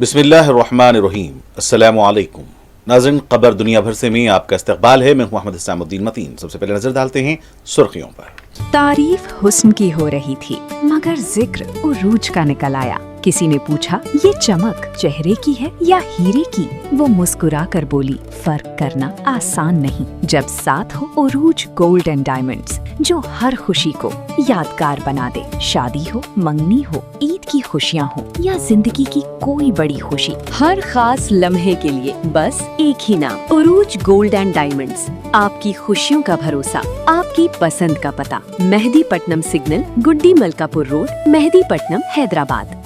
बिस्मिल्लाहिर्रहमानिर्रहीम। अस्सलामु अलैकुम नाज़रीन, खबर दुनिया भर से में आपका इस्तकबाल है। मैं हूं मोहम्मद हुसैनुद्दीन मतीन। सबसे पहले नजर डालते हैं सुर्खियों पर। तारीफ हुस्न की हो रही थी मगर जिक्र उरूज का निकल आया। किसी ने पूछा ये चमक चेहरे की है या हीरे की? वो मुस्कुरा कर बोली फर्क करना आसान नहीं जब साथ हो उरूज गोल्ड एंड डायमंड्स, जो हर खुशी को यादगार बना दे। शादी हो, मंगनी हो, ईद की खुशियाँ हो या जिंदगी की कोई बड़ी खुशी, हर खास लम्हे के लिए बस एक ही नाम, उरूज गोल्ड एंड डायमंड्स। आपकी खुशियों का भरोसा, आपकी पसंद का पता, मेहदीपट्टनम सिग्नल, गुड्डी मलकापुर रोड, मेहदीपट्टनम, हैदराबाद।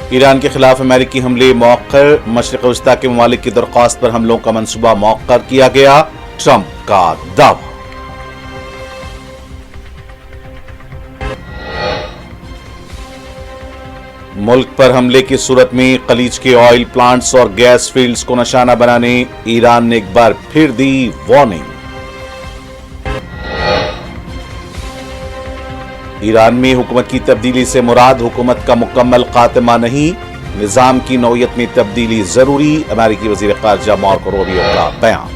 ईरान के खिलाफ अमेरिकी हमले मौखर, मशरिक़ वस्ता के ममालिक की दरख्वास्त पर हमलों का मंसूबा मौखर किया गया, ट्रंप का दावा। मुल्क पर हमले की सूरत में खलीज के ऑयल प्लांट्स और गैस फील्ड्स को निशाना बनाने ईरान ने एक बार फिर दी वार्निंग। ईरान में हुकूमत की तब्दीली से मुराद हुकूमत का मुकम्मल खात्मा नहीं, निजाम की नौयत में तब्दीली जरूरी, अमेरिकी वजीर खारजा मार्को रूबियो का बयान।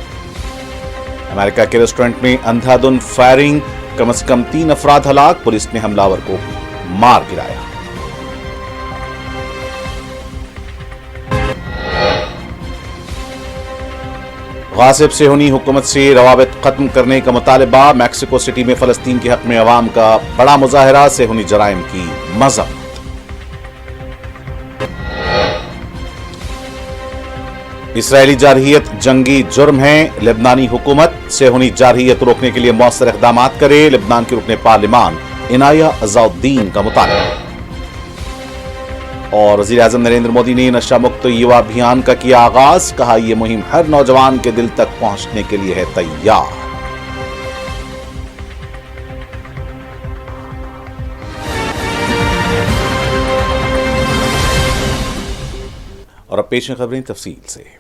अमेरिका के रेस्टोरेंट में अंधाधुंध फायरिंग, कम से कम 3 अफराद हलाक, पुलिस ने हमलावर को मार गिराया। गासिब सेहूनी हुकूमत से रवाबित खत्म करने का मुतालबा, मैक्सिको सिटी में फलस्तीन के हक में अवाम का बड़ा मुजाहरा, सेहूनी जराइम की मज़म्मत। इसराइली जारहियत जंगी जुर्म है, लेबनानी हुकूमत सेहूनी जारहियत रोकने के लिए मौसर इक़दाम करे, लेबनान के रुकने पार्लिमान इनाया अज़ाउद्दीन का मुतालबा। और वज़ीर-ए-आज़म नरेंद्र मोदी ने नशा मुक्त युवा अभियान का किया आगाज, कहा यह मुहिम हर नौजवान के दिल तक पहुंचने के लिए है तैयार। और अब पेश है खबरें तफसील से।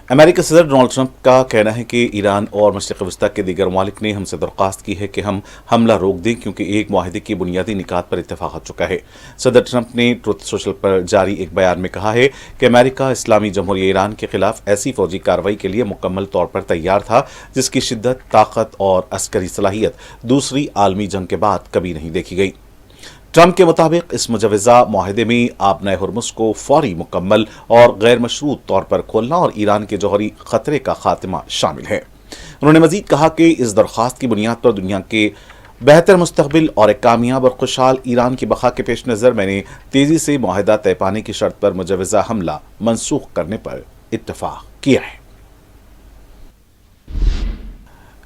अमेरिकी सदर डोनाल्ड ट्रंप का कहना है कि ईरान और मशरिक़ वस्ता के दीगर ममालिक ने हमसे दरख्वास्त की है कि हम हमला रोक दें, क्योंकि एक मुआहदे की बुनियादी निकात पर इत्तफाक हो चुका है। सदर ट्रंप ने ट्रुथ सोशल पर जारी एक बयान में कहा है कि अमेरिका इस्लामी जमहूरिया ईरान के खिलाफ ऐसी फौजी कार्रवाई के लिए मुकम्मल तौर पर तैयार था जिसकी शिद्दत, ताकत और अस्करी सलाहियत दूसरी आलमी जंग के बाद कभी नहीं देखी गई। ट्रंप के मुताबिक इस मुजवजा माहदे में आबनाए हुर्मुज़ को फौरी, मुकम्मल और गैर मशरूत तौर पर खोलना और ईरान के जौहरी खतरे का खात्मा शामिल है। उन्होंने मजीद कहा कि इस दरख्वास्त की बुनियाद पर दुनिया के बेहतर मुस्तकबिल और एक कामयाब और खुशहाल ईरान की बका के पेश नज़र मैंने तेज़ी से माहिदा तय पाने की शर्त पर मुजवजा हमला मनसूख करने पर इत्तफाक किया है।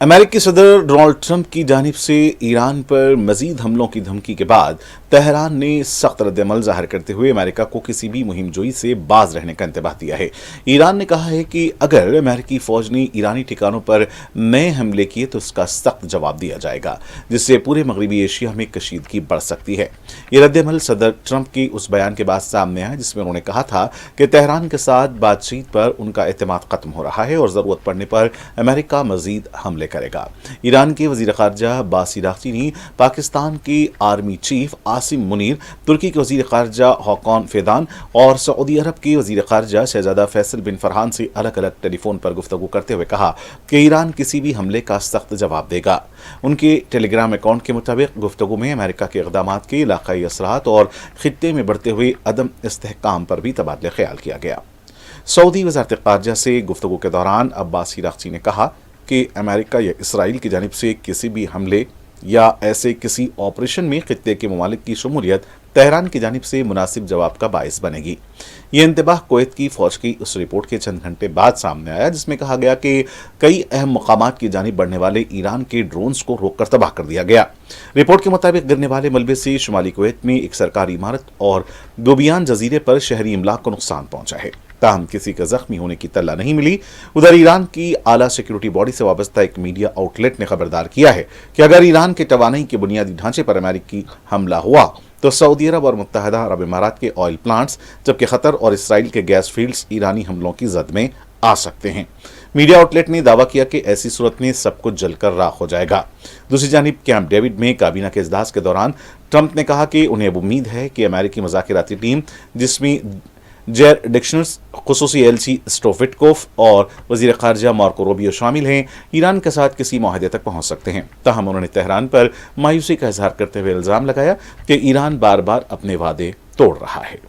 अमेरिकी सदर डोनाल्ड ट्रंप की जानिब से ईरान पर मजीद हमलों की धमकी के बाद तेहरान ने सख्त रद्दअमल जाहिर करते हुए अमेरिका को किसी भी मुहिम जोई से बाज रहने का इंतबाह दिया है। ईरान ने कहा है कि अगर अमेरिकी फौज ने ईरानी ठिकानों पर नए हमले किए तो उसका सख्त जवाब दिया जाएगा, जिससे पूरे मगरबी एशिया में कशीदगी बढ़ सकती है। ये रद्दअमल सदर ट्रंप की उस बयान के बाद सामने आया जिसमें उन्होंने कहा था कि तेहरान के साथ बातचीत पर उनका एतमाद खत्म हो रहा है और ज़रूरत पड़ने पर अमेरिका मजीद हमले करेगा। ईरान के वजीर खारजा अब्बास अराग़ची ने पाकिस्तान के आर्मी चीफ आसिम मुनीर, तुर्की के वजीर खारजा हॉकान फेदान और सऊदी अरब के वजीर खारजा शहजादा फैसल बिन फरहान से अलग अलग टेलीफोन पर गुफ्तगू करते हुए कहा कि ईरान किसी भी हमले का सख्त जवाब देगा। उनके टेलीग्राम अकाउंट के मुताबिक गुफ्तगू में अमेरिका के इक़दामात के इलाकाई असरात और खित्ते में बढ़ते हुए अदम इस्तेहकाम पर भी तबादले ख्याल किया गया। सऊदी वज़ारत खारजा से गुफ्तगू के दौरान अब्बास अराग़ची ने कहा कि अमेरिका या इसराइल की जानिब से किसी भी हमले या ऐसे किसी ऑपरेशन में खित्ते के ममालिक की शमूलियत तेहरान की जानिब से मुनासिब जवाब का बाइस बनेगी। ये इंतबाह कुवैत की फौज की उस रिपोर्ट के चंद घंटे बाद सामने आया जिसमें कहा गया कि कई अहम मकामात की जानिब बढ़ने वाले ईरान के ड्रोन्स को रोककर तबाह कर दिया गया। रिपोर्ट के मुताबिक गिरने वाले मलबे से शुमाली कुवैत में एक सरकारी इमारत और दोबियान जजीरे पर शहरी इमलाक को नुकसान पहुंचा है, ताहम किसी का जख्मी होने की तल्ला नहीं मिली। उधर ईरान की आला सिक्योरिटी बॉडी से वाबस्ता एक मीडिया आउटलेट ने खबरदार किया है कि अगर ईरान के तवानाई के बुनियादी ढांचे पर अमेरिकी हमला हुआ तो सऊदी अरब और मुत्तहदा अरब इमारात के ऑयल प्लांट्स जबकि कतर और इसराइल के गैस फील्ड्स ईरानी हमलों की जद में आ सकते हैं। मीडिया आउटलेट ने दावा किया कि ऐसी सूरत में सब कुछ जलकर राख हो जाएगा। दूसरी जानिब कैंप डेविड में काबीना के इजलास के दौरान ट्रंप ने कहा कि उन्हें उम्मीद है कि अमेरिकी मुज़ाकिराती टीम जिसमें जेर डिक्शनर्स, खुसूसी एलची स्टोविटकोफ और वजीर खारजा मार्को रूबियो शामिल हैं, ईरान के साथ किसी मुआहदे तक पहुंच सकते हैं। ताहम उन्होंने तेहरान पर मायूसी का इजहार करते हुए इल्जाम लगाया कि ईरान बार बार अपने वादे तोड़ रहा है।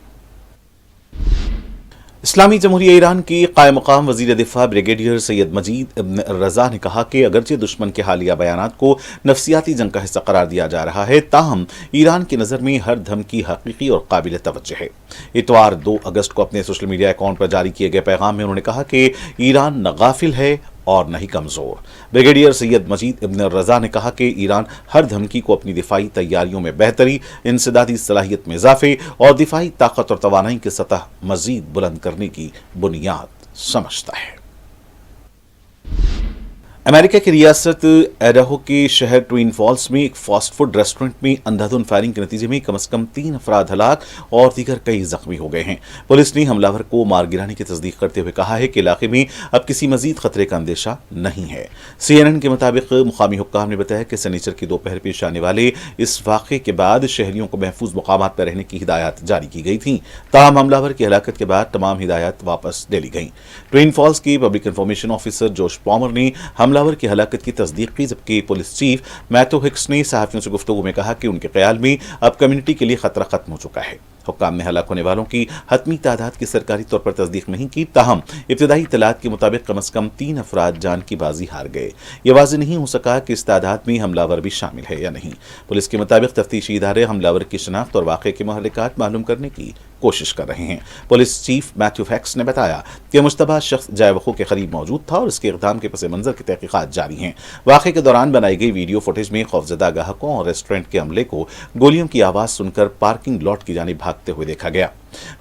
इस्लामी जमहूरिया ईरान की कायम मकाम वजीर दिफा ब्रिगेडियर सैयद मजीद इब्न रजा ने कहा कि अगरचे दुश्मन के हालिया बयानात को नफसियाती जंग का हिस्सा करार दिया जा रहा है, ताहम ईरान की नज़र में हर धमकी हकीकी और काबिल तवज्जो है। इतवार 2 अगस्त को अपने सोशल मीडिया अकाउंट पर जारी किए गए पैगाम में उन्होंने कहा कि ईरान न गाफिल है और नहीं कमजोर। ब्रिगेडियर सैयद मजीद इब्न रजा ने कहा कि ईरान हर धमकी को अपनी दिफाई तैयारियों में बेहतरी, इंसदादी सलाहियत में इजाफे और दिफाई ताकत और तवानाई की सतह मजीद बुलंद करने की बुनियाद समझता है। अमेरिका की रियासत एडाहो के शहर ट्विन फॉल्स में एक फास्ट फूड रेस्टोरेंट में अंधाधुंध फायरिंग के नतीजे में कम से कम 3 अफराद हलाक और दीगर कई जख्मी हो गए हैं। पुलिस ने हमलावर को मार गिराने की तस्दीक करते हुए कहा है कि इलाके में अब किसी मजीद खतरे का अंदेशा नहीं है। CNN के मुताबिक मुकामी हुक्काम ने बताया कि शनिचर की दोपहर पेश आने वाले इस वाक़े के बाद शहरियों को महफूज मकामात पर रहने की हिदायत जारी की गई थी। ताहम हमलावर की हलाकत के बाद तमाम हिदायत वापस ले ली गई। ट्विन फॉल्स के पब्लिक इंफॉर्मेशन ऑफिसर जोश पॉमर ने हमलावर की हलाकत की तस्दीक की, जबकि पुलिस चीफ मैथ्यू हिक्स ने सहाफियों से गुफ्तगू में कहा कि उनके ख्याल में अब कम्युनिटी के लिए खतरा खत्म हो चुका है। हुक्काम ने हलाक होने वालों की हतमी तादाद की सरकारी तौर पर तस्दीक नहीं की, ताहम इब्तदाई इत्तलात के मुताबिक कम से कम 3 अफराद जान की बाजी हार गए। ये वाज़ेह नहीं हो सका कि इस तादाद में हमलावर भी शामिल है या नहीं। पुलिस के मुताबिक तफ्तीशी इदारे हमलावर की शनाख्त और वाक़े के महरक़ात मालूम करने की कोशिश कर रहे हैं। पुलिस चीफ मैथ्यू हिक्स ने बताया कि मुश्तबा शख्स जाए वक़ू के करीब मौजूद था और इसके इक़दाम के पस मंज़र की तहक़ीक़ात जारी हैं। वाक़े के दौरान बनाई गई वीडियो फुटेज में खौफजदा ग्राहकों और रेस्टोरेंट के अमले को गोलियों की आवाज़ सुनकर पार्किंग लॉट की जानिब भागते हुए देखा गया।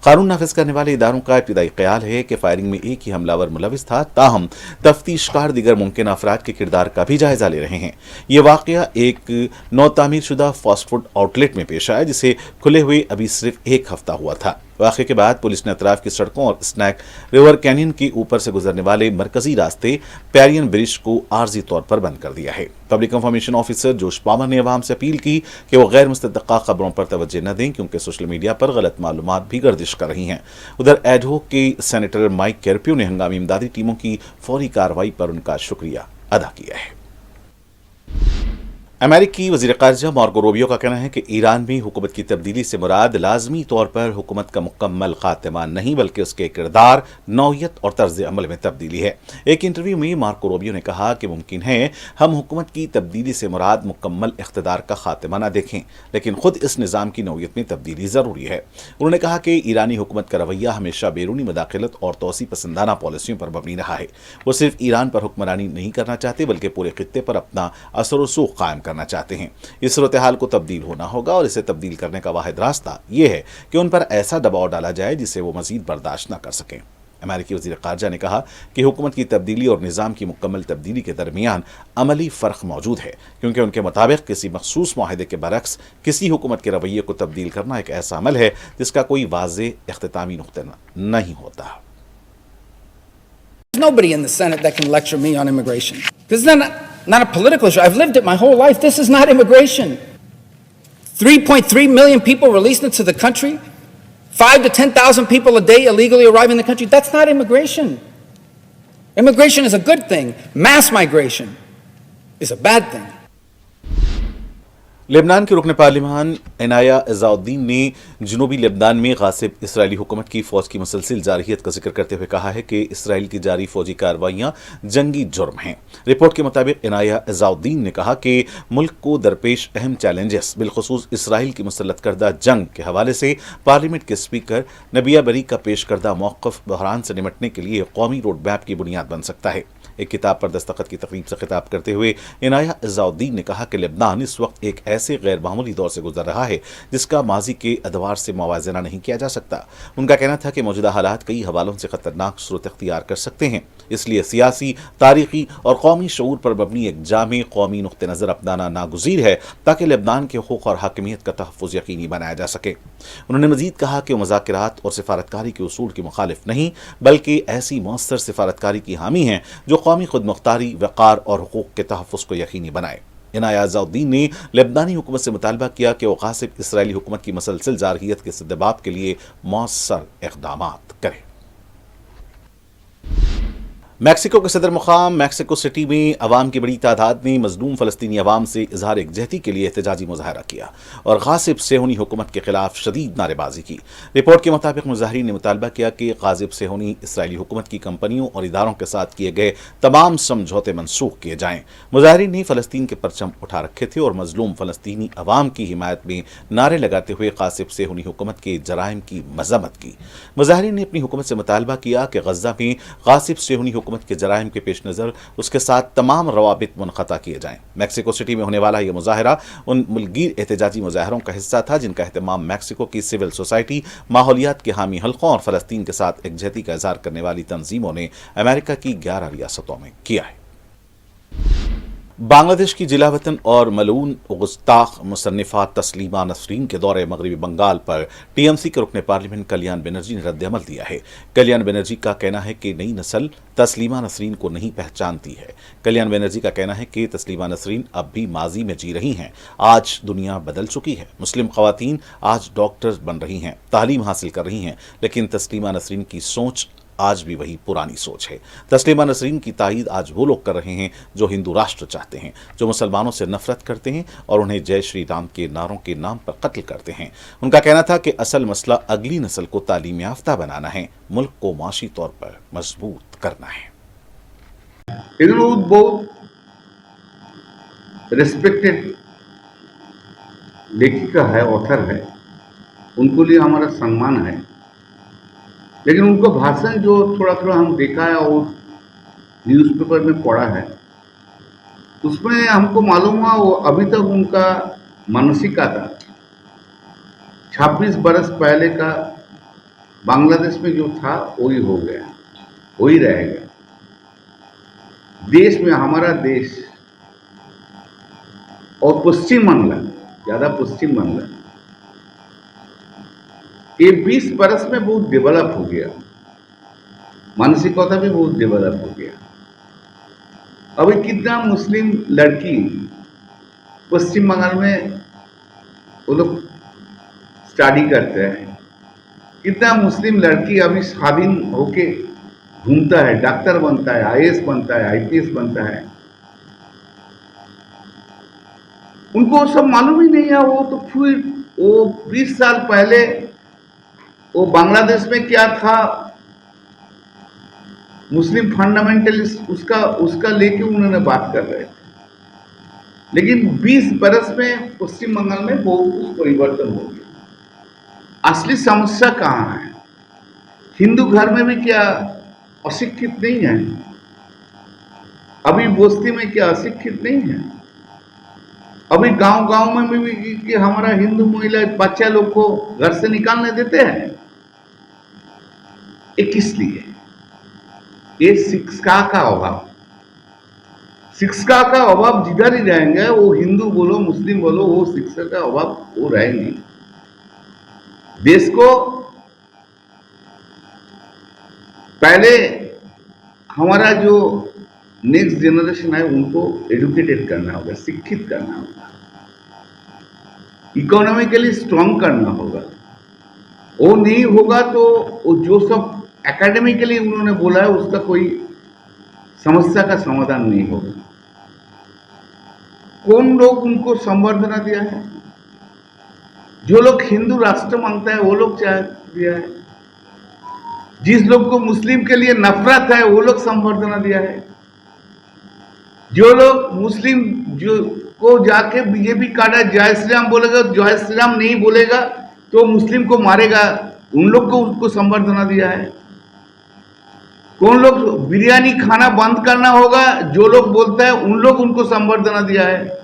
कानून नाफिज करने वाले इदारों का इब्तिदाई ख्याल है कि फायरिंग में एक ही हमलावर मुलविस था, ताहम तफ्तीशकार दीगर मुमकिन अफराद के किरदार का भी जायजा ले रहे हैं। ये वाक़या एक नौतामीर शुदा फास्ट फूड आउटलेट में पेश आया जिसे खुले हुए अभी सिर्फ 1 हफ्ता हुआ था। वाक़े के बाद पुलिस ने अतराफ की सड़कों और स्नैक रिवर कैनियन के ऊपर से गुजरने वाले मरकजी रास्ते पैरियन ब्रिज को आर्जी तौर पर बंद कर दिया है। पब्लिक इंफॉर्मेशन ऑफिसर जोश पामर ने अवाम से अपील की कि वो गैर मुस्तद्दक़ा खबरों पर तवज्जो न दें, क्योंकि सोशल मीडिया पर गलत मालूमात भी गर्दिश कर रही हैं। उधर एडहो के सेनेटर माइक कैरपियो ने हंगामी इमदादी टीमों की फौरी कार्रवाई पर उनका शुक्रिया अदा किया है। अमेरिकी वज़ीर ख़ारजा मार्को रूबियो का कहना है कि ईरान में हुकूमत की तब्दीली से मुराद लाजमी तौर पर हुकूमत का मुकम्मल खात्मा नहीं बल्कि उसके किरदार, नौयत और तर्ज अमल में तब्दीली है। एक इंटरव्यू में मार्को रूबियो ने कहा कि मुमकिन है हम हुकूमत की तब्दीली से मुराद मुकम्मल इख्तिदार का खात्मा न देखें, लेकिन खुद इस निज़ाम की नौयत में तब्दीली ज़रूरी है। उन्होंने कहा कि ईरानी हुकूमत का रवैया हमेशा बैरूनी मुदाखलत और तोसी पसंदाना पॉलिसियों पर मबनी रहा है। वो सिर्फ ईरान पर हुक्मरानी नहीं करना चाहते बल्कि पूरे खित्ते पर अपना असर व सूख कायम करना चाहते हैं। इस सूरत हाल को तब्दील होना होगा और इसे तब्दील करने का वाहिद रास्ता यह है कि उन पर ऐसा दबाव डाला जाए जिसे वो मजीद बर्दाश्त न कर सकें। अमेरिकी वज़ीर ख़ारजा ने कहा कि हुकूमत की तब्दीली और निज़ाम की मुकम्मल तब्दीली के दरमियान अमली फ़र्क मौजूद है, क्योंकि उनके मुताबिक किसी मखसूस मुआहदे के बरक्स किसी हुकूमत के रवैये को तब्दील करना एक ऐसा अमल है जिसका कोई वाज़ेह इख्तितामी नुक्ता नहीं होता। There's nobody in the Senate that can lecture me on immigration. This is not a political issue. I've lived it my whole life. This is not immigration. 3.3 million people released into the country. 5,000 to 10,000 people a day illegally arriving in the country. That's not immigration. Immigration is a good thing. Mass migration is a bad thing. Lebanon के रुकन parliament Inaya इज़ाउद्दीन ने जनूबी Lebanon में गासिब Israeli हुकूमत की फौज की मुसलसिल जारहियत का जिक्र करते हुए कहा है कि इसराइल की जारी फौजी कार्रवाइयां जंगी जुर्म हैं। रिपोर्ट के मुताबिक इनाया इज़ाउद्दीन ने कहा कि मुल्क को दरपेश अहम चैलेंजेस बिलखुसूस इसराइल की मुसल्लत करदा जंग के हवाले से पार्लियामेंट के स्पीकर नबिया बरी का पेश करदा मौक़िफ़ बहरान से निमटने के लिए कौमी रोड मैप की बुनियाद बन सकता है। एक किताब पर दस्तखत की तकरीब से खिताब करते हुए इनाया इज़ाउद्दीन ने कहा कि लेबनान इस वक्त एक ऐसे गैर मामूली दौर से गुजर रहा है जिसका माजी के अदवार से मुवाजना नहीं किया जा सकता। उनका कहना था कि मौजूदा हालात कई हवालों से खतरनाक सूरत अख्तियार कर सकते हैं, इसलिए सियासी, तारीखी और कौमी शऊर पर मबनी एक जामे कौमी नुक्ते नज़र अपनाना नागुज़ीर है ताकि लेबनान के हुकूक़ और हाकिमियत का तहफ़्फ़ुज़ यकीनी बनाया जा सके। उन्होंने मज़ीद कहा कि मुज़ाकरात और सिफारतकारी के उसूल की मुखालिफ नहीं बल्कि ऐसी मौसर सिफारतकारी की हामी हैं जो कौमी खुद मुख्तारी, वक़ार और हुकूक के तहफ़्फ़ुज़ को यकीनी बनाए। इनाया इज़ाउद्दीन ने लेबनानी हुकूमत से मुतालबा किया कि वो गासिब इसराइली हुकूमत की मसलसिल जारहियत के सद्दबाब के लिए मौसर इक़दामात करे। मैक्सिको के सदर मुकाम मैक्सिको सिटी में अवाम की बड़ी तादाद ने मजलूम फ़लस्तीनी अवाम से इजहार एकजहती के लिए एहतजाजी मुजाहरा किया और गासिब सेहूनी हुकूमत के खिलाफ शदीद नारेबाजी की। रिपोर्ट के मुताबिक मुजाहरीन ने मुतालबा किया कि गासिब सेहूनी इसराइली हुकूमत की कंपनियों और इदारों के साथ किए गए तमाम समझौते मनसूख किए जाएं। मुजाहरीन ने फ़लस्तीन के परचम उठा रखे थे और मजलूम फ़लस्तीनी अवाम की हिमायत में नारे लगाते हुए गासिब सेहूनी हुकूमत के जराइम की मजम्मत की। मुजाहरीन ने अपनी हुकूमत से मुतालबा किया कि गज़ा में गासिब सेहूनी हुकूमत के जराइम के पेश नज़र उसके साथ तमाम रवाबित मुनक़ता किए जाएं। मैक्सिको सिटी में होने वाला यह मुजाहरा उन मुल्कगीर एहतजाजी मुजाहरों का हिस्सा था जिनका एहतमाम मैक्सिको की सिविल सोसाइटी, माहौलियात के हामी हल्कों और फ़लस्तीन के साथ एकजहती का इज़हार करने वाली तंजीमों ने अमेरिका की 11 रियासतों में किया है। बांग्लादेश की जिला वतन और मलून गुस्ताख मुसन्निफा तस्लीमा नसरीन के दौरे मगरबी बंगाल पर टीएमसी के रुकने पार्लियामेंट कल्याण बनर्जी ने रद्द-ए-अमल दिया है। कल्याण बनर्जी का कहना है कि नई नस्ल तस्लीमा नसरीन को नहीं पहचानती है। कल्याण बनर्जी का कहना है कि तस्लीमा नसरीन अब भी माजी में जी रही हैं। आज दुनिया बदल चुकी है। मुस्लिम खवातीन आज डॉक्टर्स बन रही हैं, तालीम हासिल कर रही हैं, लेकिन तस्लीमा नसरीन की सोच आज भी वही पुरानी सोच है। तस्लीमा नसरीन की तायीद आज वो लोग कर रहे हैं जो हिंदू राष्ट्र चाहते हैं, जो मुसलमानों से नफरत करते हैं और उन्हें जय श्री राम के नारों के नाम पर कत्ल करते हैं। उनका कहना था कि असल मसला अगली नस्ल को तालीम याफ्ता बनाना है, मुल्क को माशी तौर पर मजबूत करना है। बहुत रेस्पेक्टेड लेखिका है, ऑथर है, उनको लिए हमारा सम्मान है, लेकिन उनका भाषण जो थोड़ा थोड़ा हम देखा है और न्यूज़पेपर में पढ़ा है, उसमें हमको मालूम हुआ वो अभी तक उनका मानसिकता था 26 बरस पहले का बांग्लादेश में जो था वही हो गया, वही रहेगा। देश में हमारा देश और पश्चिम बांग्ला, ज़्यादा पश्चिम बांग्ला, ये 20 बरस में बहुत डेवलप हो गया, मानसिकता भी बहुत डेवलप हो गया। अभी कितना मुस्लिम लड़की पश्चिम बंगाल में वो लोग स्टडी करते हैं, कितना मुस्लिम लड़की अभी स्वाधीन होके घूमता है, डॉक्टर बनता है, आईएएस बनता है, आईपीएस बनता है। उनको सब मालूम ही नहीं है। वो तो फिर वो 20 साल पहले वो बांग्लादेश में क्या था, मुस्लिम फंडामेंटलिस्ट उसका लेके उन्होंने बात कर रहे थे, लेकिन 20 बरस में पश्चिम बंगाल में बहुत कुछ परिवर्तन हो गया। असली समस्या कहाँ है? हिंदू घर में भी क्या अशिक्षित नहीं है? अभी बस्ती में क्या अशिक्षित नहीं है? अभी गांव में भी कि हमारा हिंदू महिला बच्चा लोग को घर से निकालने देते हैं। ये किस लिए? ये शिक्षा का अभाव। शिक्षा का अभाव जिधर ही रहेंगे, वो हिंदू बोलो मुस्लिम बोलो, वो शिक्षा का अभाव वो रहेंगे। देश को पहले हमारा जो नेक्स्ट जनरेशन है उनको एजुकेटेड करना होगा, शिक्षित करना होगा, इकोनॉमिकली स्ट्रांग करना होगा। वो नहीं होगा तो वो जो सब एकेडमिकली उन्होंने बोला है उसका कोई समस्या का समाधान नहीं होगा। कौन लोग उनको संवर्धना दिया है? जो लोग हिंदू राष्ट्र मांगता है वो लोग चाह दिया है, जिस लोग को मुस्लिम के लिए नफरत है वो लोग संवर्धना दिया है, जो लोग मुस्लिम जो को जाके बीजेपी काटा जय श्री राम बोलेगा, जय श्री राम नहीं बोलेगा तो मुस्लिम को मारेगा, उन लोग को उसको संवर्धना दिया है। कौन लोग बिरयानी खाना बंद करना होगा, जो लोग बोलता है उन लोग उनको संवर्धना दिया है।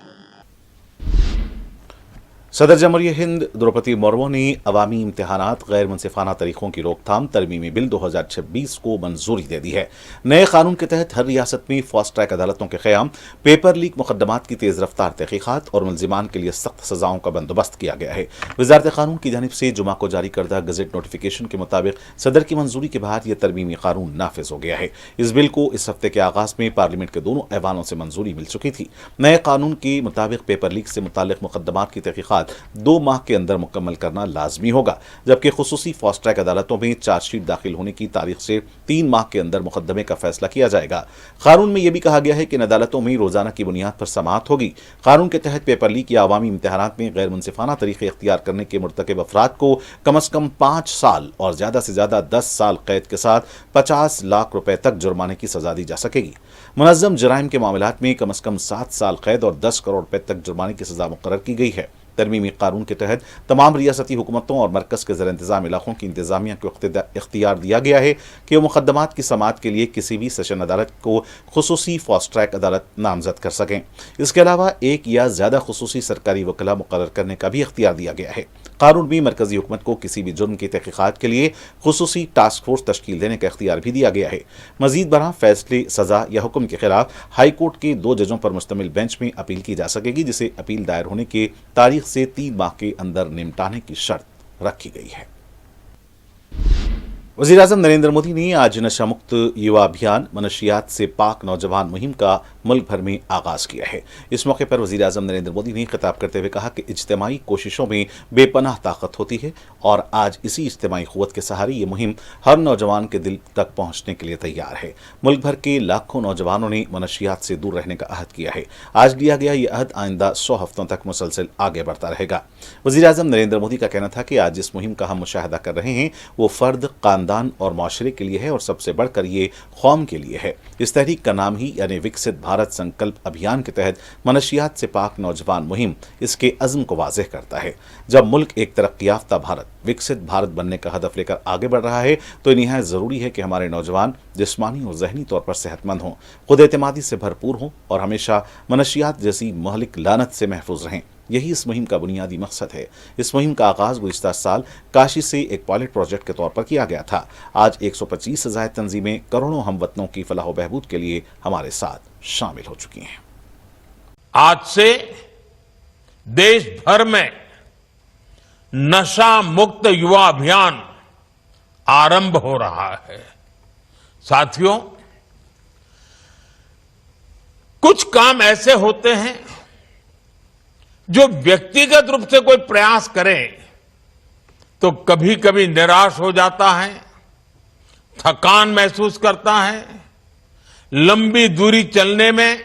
सदर जमहूरिया हिंद द्रौपदी मुर्मू ने अवामी इम्तिहानात गैर मुनसिफाना तरीकों की रोकथाम तरमीमी बिल 2026 को मंजूरी दे दी है। नए कानून के तहत हर रियासत में फास्ट ट्रैक अदालतों के क़याम, पेपर लीक मुकदमात की तेज़ रफ्तार तहकीक़ात और मुलजिमान के लिए सख्त सजाओं का बंदोबस्त किया गया है। वज़ारत कानून की जानिब से जुमा को जारी करदा गज़ट नोटिफिकेशन के मुताबिक सदर की मंजूरी के बाद यह तरमीमी कानून नाफिज हो गया है। इस बिल को इस हफ्ते के आगाज़ में पार्लियामेंट के दोनों ऐवानों से मंजूरी मिल चुकी थी। नए कानून के मुताबिक पेपर लीक से मुताल्लिक़ मुकदमात की तहकीक़ात 2 माह के अंदर मुकम्मल करना लाजमी होगा, जबकि खुसूसी फास्ट ट्रैक अदालतों में चार्जशीट दाखिल होने की तारीख से 3 माह के अंदर मुकदमे का फैसला किया जाएगा। कानून में यह भी कहा गया है कि इन अदालतों में रोजाना की बुनियाद पर समाअत होगी। कानून के तहत पेपर लीक या अवामी इम्तिहानात में गैर मुनसिफाना तरीके इख्तियार करने के मुर्तकिब अफराद को कम से कम 5 साल और ज्यादा से ज्यादा 10 साल कैद के साथ 50 लाख रुपए तक जुर्माने की सजा दी जा सकेगी। मुनज़्ज़म जराइम के मामलात में कम से कम 7 साल कैद और 10 करोड़ रुपए तक जुर्माने की सजा मुकर्रर की गई है। तरमीमी कानून के तहत तमाम रियासती हुकूमतों और मरकज़ के ज़र इंतज़ाम इलाकों की इंतज़ामिया को इख्तियार दिया गया है कि वो मुकदमात की समाअत के लिए किसी भी सेशन अदालत को खुसूसी फास्ट ट्रैक अदालत नामजद कर सकें। इसके अलावा एक या ज़्यादा खुसूसी सरकारी वकला मुकर्रर करने का भी इख्तियार दिया गया है। कानून में मरकज़ी हुकूमत को किसी भी जुर्म की तहकीक़ात के लिए खुसूसी टास्क फोर्स तश्कील देने का इख्तियार भी दिया गया है। मज़ीद बरां फैसले, सज़ा या हुक्म के खिलाफ हाई कोर्ट के 2 जजों पर मुश्तमिल बेंच में अपील की जा सकेगी, जिसे अपील दायर होने के तारीख से 3 माह के अंदर निपटाने की शर्त रखी गई है। वज़ीर आज़म नरेंद्र मोदी ने आज नशा मुक्त युवा अभियान मनशियात से पाक नौजवान मुहिम का मुल्क भर में आगाज़ किया है। इस मौके पर वज़ीर आज़म नरेंद्र मोदी ने खिताब करते हुए कहा कि इज्तिमाई कोशिशों में बेपनाह ताकत होती है और आज इसी इज्तिमाई क़ुव्वत के सहारे ये मुहिम हर नौजवान के दिल तक पहुँचने के लिए तैयार है। मुल्क भर के लाखों नौजवानों ने मनशियात से दूर रहने का अहद किया है। आज लिया गया ये अहद आइंदा 100 हफ्तों तक मुसलसल आगे बढ़ता रहेगा। वज़ीर आज़म नरेंद्र मोदी का कहना था कि आज जिस मुहिम का हम मुशाहिदा कर रहे हैं वो फ़र्द, ख़ानदान और माशरे के लिए है और सबसे बढ़कर ये कौम के लिए है। इस तहरीक का नाम ही यानी विकसित भारत संकल्प अभियान के तहत मनशियात से पाक नौजवान मुहिम इसके अज़्म को वाज़ेह करता है। जब मुल्क एक तरक्की याफ्ता भारत, विकसित भारत बनने का हदफ लेकर आगे बढ़ रहा है तो निहायत ज़रूरी है कि हमारे नौजवान जिस्मानी और ज़हनी तौर पर सेहतमंद हों, खुद एतमादी से भरपूर हों और हमेशा मनशियात जैसी महलिक लानत से महफूज रहें। यही इस मुहिम का बुनियादी मकसद है। इस मुहिम का आगाज़ गुज़िश्ता साल काशी से एक पायलट प्रोजेक्ट के तौर पर किया गया था। आज 125 से ज़ायद तंजीमें करोड़ों हमवतनों की फलाह व बहबूद के लिए हमारे साथ शामिल हो चुकी हैं। आज से देश भर में नशा मुक्त युवा अभियान आरंभ हो रहा है। साथियों, कुछ काम ऐसे होते हैं जो व्यक्तिगत रूप से कोई प्रयास करे तो कभी कभी निराश हो जाता है, थकान महसूस करता है, लंबी दूरी चलने में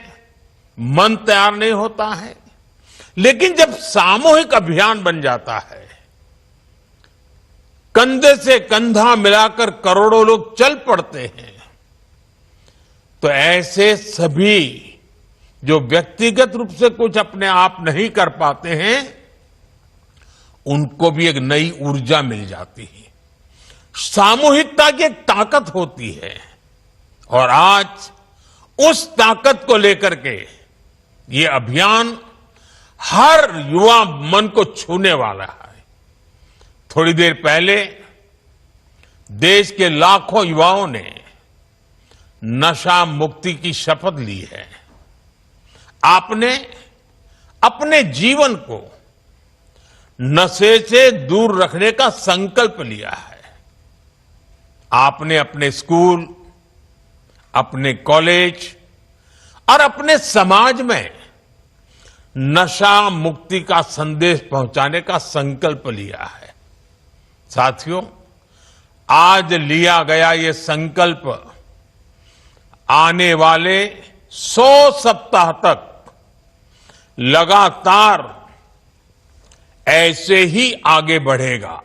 मन तैयार नहीं होता है। लेकिन जब सामूहिक अभियान बन जाता है, कंधे से कंधा मिलाकर करोड़ों लोग चल पड़ते हैं, तो ऐसे सभी जो व्यक्तिगत रूप से कुछ अपने आप नहीं कर पाते हैं, उनको भी एक नई ऊर्जा मिल जाती है। सामूहिकता की एक ताकत होती है और आज उस ताकत को लेकर के ये अभियान हर युवा मन को छूने वाला है। थोड़ी देर पहले देश के लाखों युवाओं ने नशा मुक्ति की शपथ ली है। आपने अपने जीवन को नशे से दूर रखने का संकल्प लिया है। आपने अपने स्कूल, अपने कॉलेज और अपने समाज में नशा मुक्ति का संदेश पहुंचाने का संकल्प लिया है। साथियों, आज लिया गया ये संकल्प आने वाले 100 सप्ताह तक लगातार ऐसे ही आगे बढ़ेगा।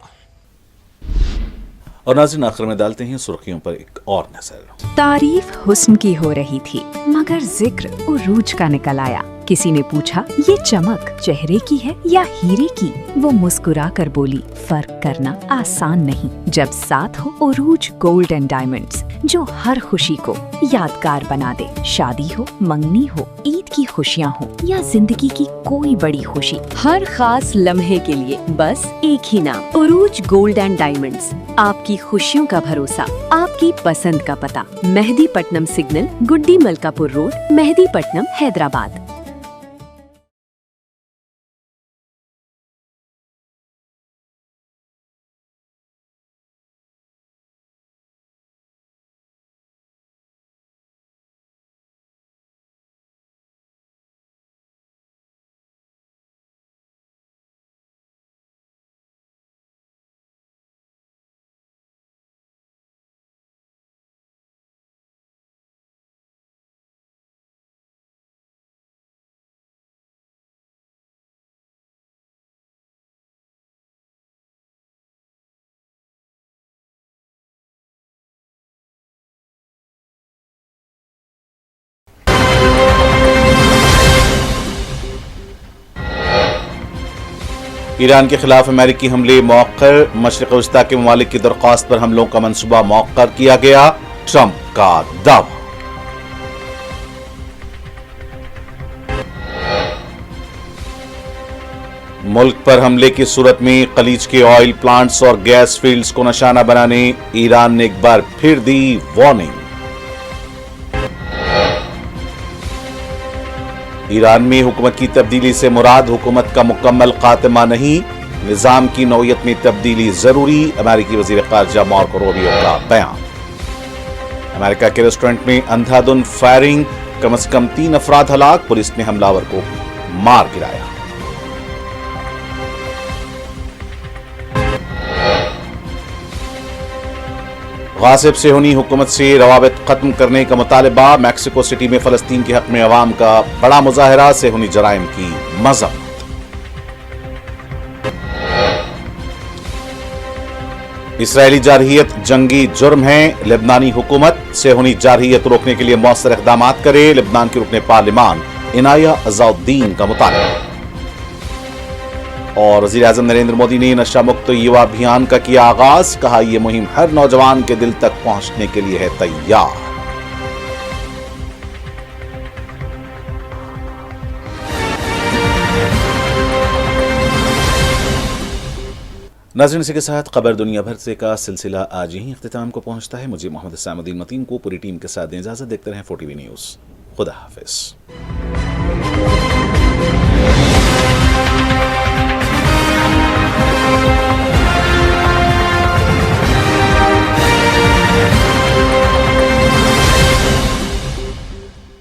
और नाज़रीन, आखिर में डालते हैं सुर्खियों पर एक और नजर। तारीफ हुस्न की हो रही थी मगर जिक्र उरूज का निकल आया। किसी ने पूछा ये चमक चेहरे की है या हीरे की? वो मुस्कुरा कर बोली फर्क करना आसान नहीं जब साथ हो उरूज गोल्ड एंड डायमंड्स, जो हर खुशी को यादगार बना दे। शादी हो, मंगनी हो, ईद की खुशियाँ हो या जिंदगी की कोई बड़ी खुशी, हर खास लम्हे के लिए बस एक ही नाम, उरूज गोल्ड एंड डायमंड्स। आपकी खुशियों का भरोसा, आपकी पसंद का पता, मेहदीपट्टनम सिग्नल, गुड्डी मलकापुर रोड, मेहदीपट्टनम, हैदराबाद। ईरान के खिलाफ अमेरिकी हमले मौखर, मशरिक़ वस्ता के ममालिक की दरख्वास्त पर हमलों का मंसूबा मौखर किया गया, ट्रंप का दावा। मुल्क पर हमले की सूरत में खलीज के ऑयल प्लांट्स और गैस फील्ड्स को निशाना बनाने ईरान ने एक बार फिर दी वार्निंग। ईरान में हुकूमत की तब्दीली से मुराद हुकूमत का मुकम्मल खात्मा नहीं, निजाम की नौयत में तब्दीली जरूरी, अमेरिकी वजीर खारजा मार्को रूबियो का बयान। अमेरिका के रेस्टोरेंट में अंधाधुंध फायरिंग, कम से कम 3 अफराद हलाक, पुलिस ने हमलावर को मार गिराया। गासिब सेहूनी हुकूमत से रवाबित खत्म करने का मुतालबा, मैक्सिको सिटी में फलस्तीन के हक में अवाम का बड़ा मुजाहरा, सेहूनी जराइम की मजम्मत। इसराइली जारहियत जंगी जुर्म है, लेबनानी हुकूमत सेहूनी जारहियत रोकने के लिए मौसर इक़दाम करे, लेबनान के रुकने पार्लिमान इनाया अज़ाउद्दीन का मुतालबा। और वज़ीर-ए-आज़म नरेंद्र मोदी ने नशा मुक्त युवा अभियान का किया आगाज, कहा यह मुहिम हर नौजवान के दिल तक पहुंचने के लिए है तैयार। नाज़रीन, इसी के साथ खबर दुनिया भर से का सिलसिला आज यहीं इख्तिताम को पहुंचता है। मुझे मोहम्मद सामुद्दीन मतीन को पूरी टीम के साथ दें इजाजत। देखते रहें 4TV न्यूज़। खुदा हाफिज।